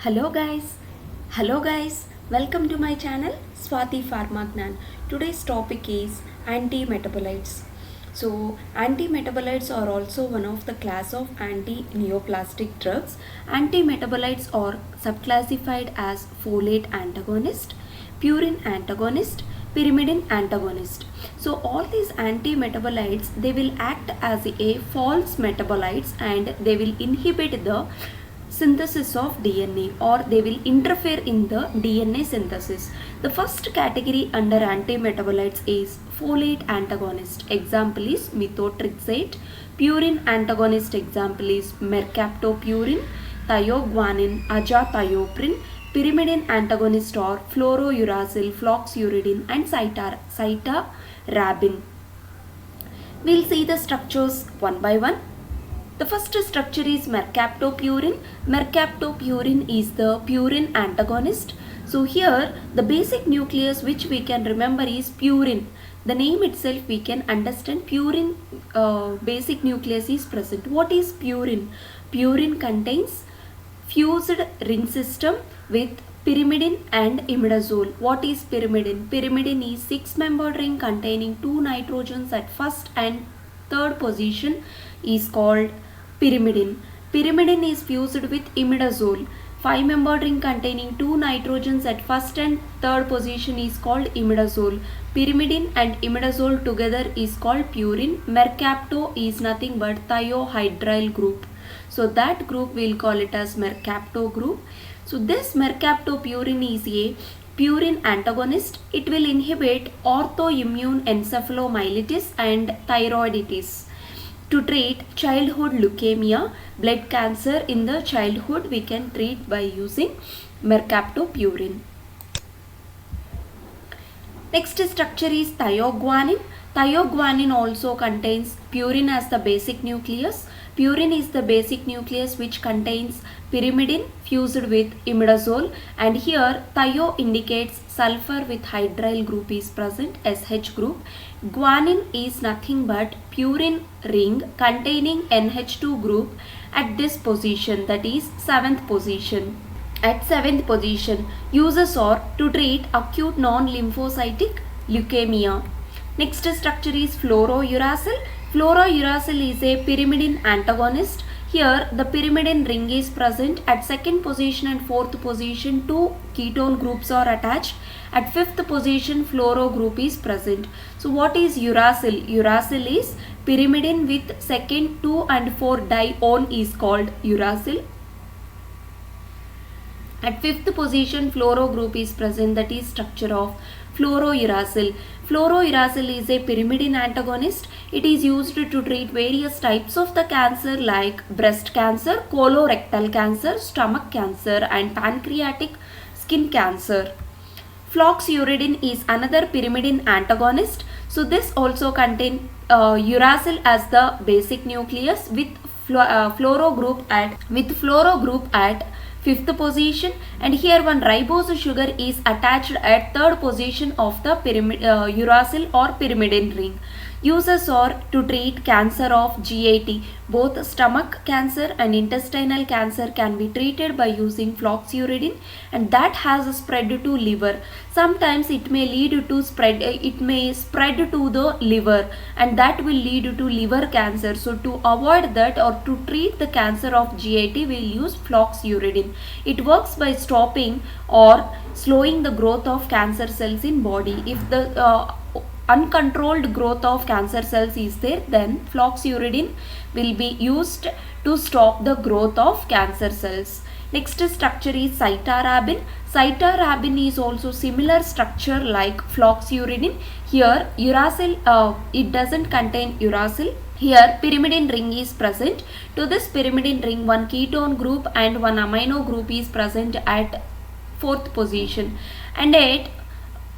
Hello guys, welcome to my channel Swati Pharmagnan. Today's topic is anti-metabolites. So anti-metabolites are also one of the class of anti-neoplastic drugs. Anti-metabolites are subclassified as folate antagonist, purine antagonist, pyrimidine antagonist. So all these anti-metabolites, they will act as a false metabolites and they will inhibit the synthesis of DNA, or they will interfere in the DNA synthesis. The first category under antimetabolites is folate antagonist. Example is methotrexate. Purine antagonist example is mercaptopurine, thioguanine, azathioprine. Pyrimidine antagonist are fluorouracil, floxuridine and cytarabine. We'll see the structures one by one. The first structure is mercaptopurine. Mercaptopurine is the purine antagonist. So here the basic nucleus which we can remember is purine. The name itself we can understand purine basic nucleus is present. What is purine? Purine contains fused ring system with pyrimidine and imidazole. What is pyrimidine? Pyrimidine is 6-membered ring containing 2 nitrogens at first and third position is called pyrimidine. Pyrimidine is fused with imidazole. 5-membered ring containing 2 nitrogens at first and third position is called imidazole. Pyrimidine and imidazole together is called purine. Mercapto is nothing but thiohydryl group. So that group we'll call it as mercapto group. So this mercaptopurine is a purine antagonist. It will inhibit autoimmune encephalomyelitis and thyroiditis. To treat childhood leukemia, blood cancer in the childhood, we can treat by using mercaptopurine. Next structure is thioguanine. Thioguanine also contains purine as the basic nucleus. Purine is the basic nucleus which contains pyrimidine fused with imidazole, and here thio indicates sulfur with hydryl group is present, SH group. Guanine is nothing but purine ring containing NH2 group at this position, that is 7th position. At 7th position, uses are to treat acute non-lymphocytic leukemia. Next structure is fluorouracil. Fluorouracil is a pyrimidine antagonist. Here the pyrimidine ring is present. At 2nd position and 4th position, 2 ketone groups are attached. At 5th position, fluoro group is present. So what is uracil? Uracil is pyrimidine with 2nd, 2 and 4 dione is called uracil. At 5th position, fluoro group is present, that is structure of fluorouracil. Fluorouracil is a pyrimidine antagonist. It is used to treat various types of the cancer like breast cancer, colorectal cancer, stomach cancer and pancreatic skin cancer. Floxuridine is another pyrimidine antagonist. So this also contains uracil as the basic nucleus with fluoro group at 5th position, and here one ribose sugar is attached at 3rd position of the uracil or pyrimidine ring. Uses are to treat cancer of GIT. Both stomach cancer and intestinal cancer can be treated by using floxuridine, and that has spread to liver. Sometimes it may lead to spread to the liver, and that will lead to liver cancer. So to avoid that or to treat the cancer of GIT, we will use floxuridine. It works by stopping or slowing the growth of cancer cells in body. If the uncontrolled growth of cancer cells is there, then floxuridine will be used to stop the growth of cancer cells. Next structure is cytarabine. Cytarabine is also similar structure like floxuridine. Here uracil, it doesn't contain uracil. Here pyrimidine ring is present. To this pyrimidine ring, one ketone group and one amino group is present at 4th position, and at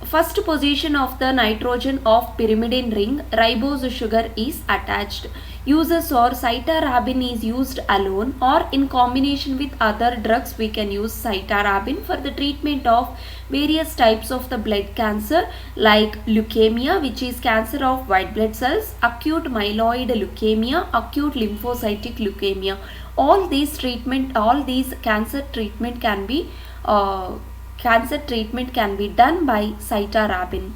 first position of the nitrogen of pyrimidine ring, ribose sugar is attached. Uses are cytarabine is used alone or in combination with other drugs. We can use cytarabine for the treatment of various types of the blood cancer like leukemia, which is cancer of white blood cells, acute myeloid leukemia, acute lymphocytic leukemia. all these cancer treatment can be done by cytarabine.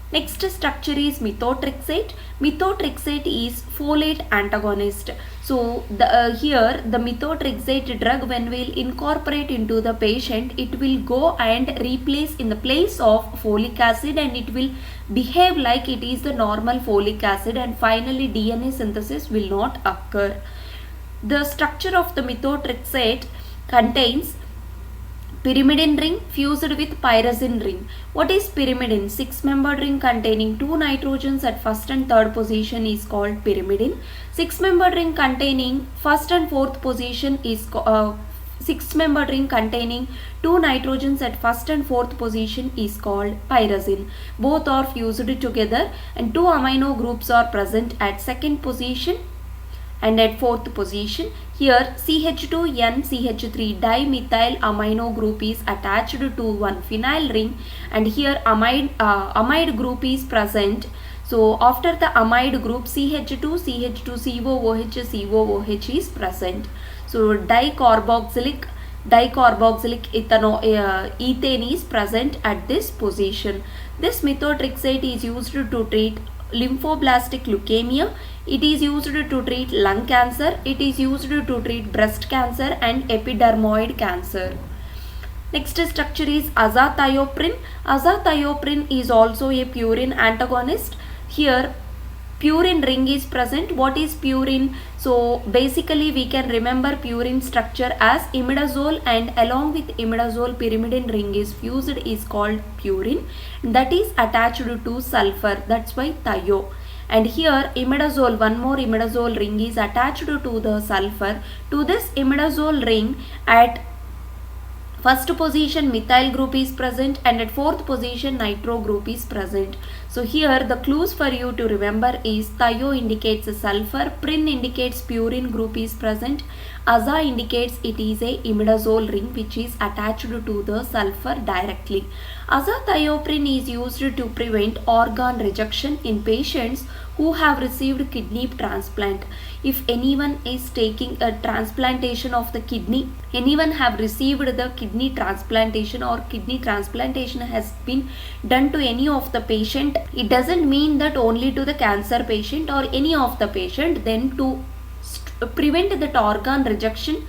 Next structure is methotrexate. Methotrexate is folate antagonist. So here the methotrexate drug, when will incorporate into the patient, it will go and replace in the place of folic acid, and it will behave like it is the normal folic acid, and finally DNA synthesis will not occur. The structure of the methotrexate contains pyrimidine ring fused with pyrazine ring. What is pyrimidine? 6-membered ring containing 2 nitrogens at first and third position is called pyrimidine. 6-membered ring containing first and fourth position is 6-membered ring containing 2 nitrogens at first and fourth position is called pyrazine. Both are fused together and 2 amino groups are present at second position and at fourth position. Here CH2NCH3 dimethyl amino group is attached to one phenyl ring, and here amide group is present. So after the amide group CH2COOH is present. So dicarboxylic ethane is present at this position. This methotrexate is used to treat lymphoblastic leukemia. It is used to treat lung cancer. It is used to treat breast cancer and epidermoid cancer. Next structure is azathioprine. Azathioprine is also a purine antagonist. Here purine ring is present. What is purine? So basically we can remember purine structure as imidazole, and along with imidazole pyrimidine ring is fused is called purine, that is attached to sulfur, that's why thio. And here imidazole, one more imidazole ring is attached to the sulfur. To this imidazole ring at first position methyl group is present, and at fourth position nitro group is present. So here the clues for you to remember is thio indicates sulfur, prin indicates purine group is present, aza indicates it is a imidazole ring which is attached to the sulfur directly. Azathioprine is used to prevent organ rejection in patients who have received kidney transplant. If anyone is taking a transplantation of the kidney, anyone have received the kidney transplantation, or kidney transplantation has been done to any of the patient, it doesn't mean that only to the cancer patient or any of the patient, then to prevent that organ rejection,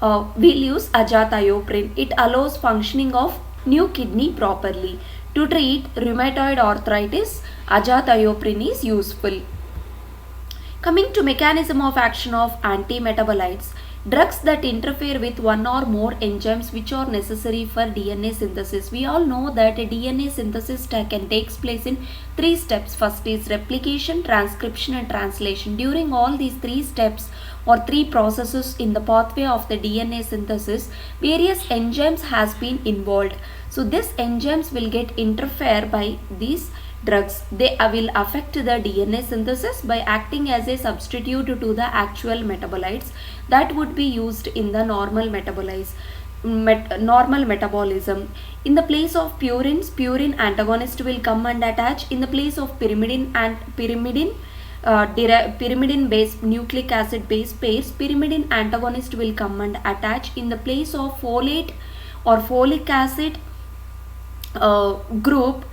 we'll use azathioprine. It allows functioning of new kidney properly. To treat rheumatoid arthritis, azathioprine is useful. Coming to mechanism of action of antimetabolites, drugs that interfere with one or more enzymes which are necessary for DNA synthesis. We all know that a DNA synthesis can take place in 3 steps. First is replication, transcription and translation. During all these 3 steps or 3 processes in the pathway of the DNA synthesis, various enzymes has been involved. So these enzymes will get interfere by these drugs. They will affect the DNA synthesis by acting as a substitute to the actual metabolites that would be used in the normal metabolism. In the place of purines, purine antagonist will come and attach. In the place of pyrimidine and pyrimidine based nucleic acid base pairs, pyrimidine antagonist will come and attach. In the place of folate or folic acid group,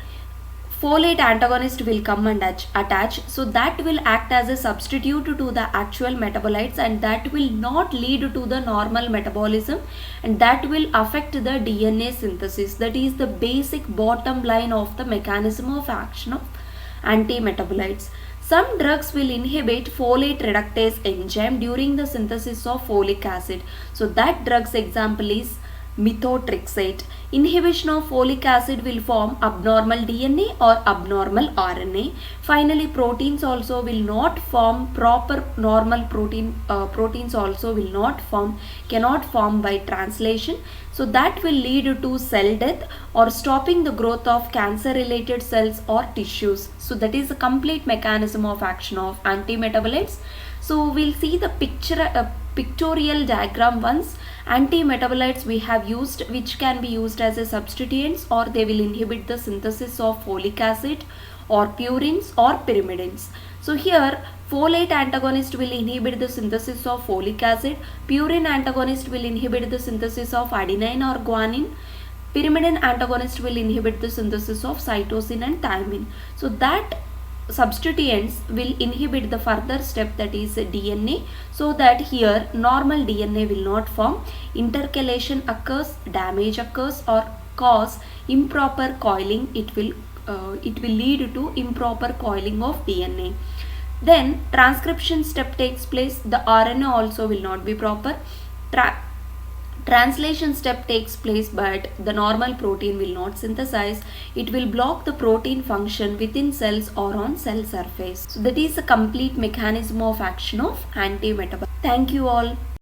folate antagonist will come and attach. So that will act as a substitute to the actual metabolites, and that will not lead to the normal metabolism, and that will affect the DNA synthesis. That is the basic bottom line of the mechanism of action of antimetabolites. Some drugs will inhibit folate reductase enzyme during the synthesis of folic acid. So that drug's example is methotrexate. Inhibition of folic acid will form abnormal DNA or abnormal RNA. Finally, proteins also will not form, proper normal proteins also will not form, cannot form by translation. So that will lead to cell death or stopping the growth of cancer related cells or tissues. So that is the complete mechanism of action of antimetabolites. So we'll see the pictorial diagram once. Antimetabolites we have used, which can be used as a substituents, or they will inhibit the synthesis of folic acid or purines or pyrimidines. So here Folate antagonist will inhibit the synthesis of folic acid. Purine antagonist will inhibit the synthesis of adenine or guanine. Pyrimidine antagonist will inhibit the synthesis of cytosine and thymine. So that substituents will inhibit the further step, that is DNA, so that here normal DNA will not form, intercalation occurs, damage occurs, or cause improper coiling. It will lead to improper coiling of DNA. Then transcription step takes place, the RNA also will not be proper. Translation step takes place, but the normal protein will not synthesize. It will block the protein function within cells or on cell surface. So that is the complete mechanism of action of antimetabolic. Thank you all.